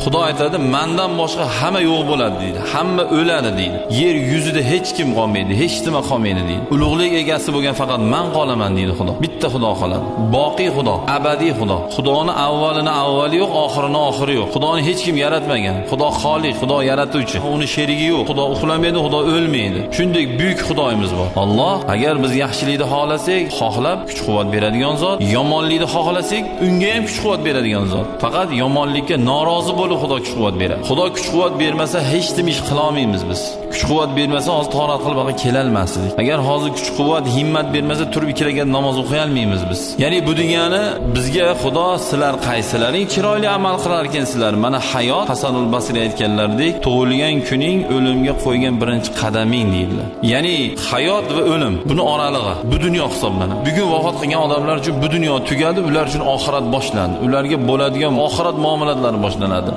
Xudo aytadi, mendan boshqa hamma yo'q bo'ladi deydi. Hamma o'ladi deydi. Yer yuzida hech kim qolmaydi, hech nima qolmaydi deydi. Ulug'lik egasi bo'lgan faqat men qolaman deydi Xudo. Bitta Xudo qoladi. Boqiy Xudo, abadiy Xudo. Xudoni avvalini avvali yo'q, oxirini oxiri yo'q. Xudoni hech kim yaratmagan. Xudo Xoliq, Xudo yaratuvchi. Uni sherigi yo'q. Xudo uxlamaydi, Xudo o'lmaydi. Shunday buyuk Xudoyimiz bor. Alloh agar biz yaxshilikni xohlasak, xohlab kuch-quvvat beradigan zot, yomonlikni xohlasak, unga ham kuch-quvvat beradigan zot. Faqat yomonlikka norozi bo'lib Xudo kuch-quvvat beradi. Xudo kuch-quvvat bermasa hech nima ish qila olmaymiz biz. Kuch-quvvat bermasa hozir torat qilib baqa kela olmasdik. Agar hozir kuch-quvvat, himmat bermasa turib 2 rakat namoz o'qiy olmaymiz biz. Ya'ni bu degani bizga Xudo sizlar qaysilaring chiroyli amal qilar ekansizlar. Mana hayot Hasanul Basri aytganlaridek, tug'ilgan kuning o'limga qo'ygan birinchi qadaming deydilar. Ya'ni hayot va o'lim buni oralig'i, bu dunyo hisoblanadi. Bugun vafot qilgan odamlar uchun bu dunyo tugadi, ular uchun oxirat boshlandi. Ularga bo'ladigan oxirat muomalatlari boshlanadi.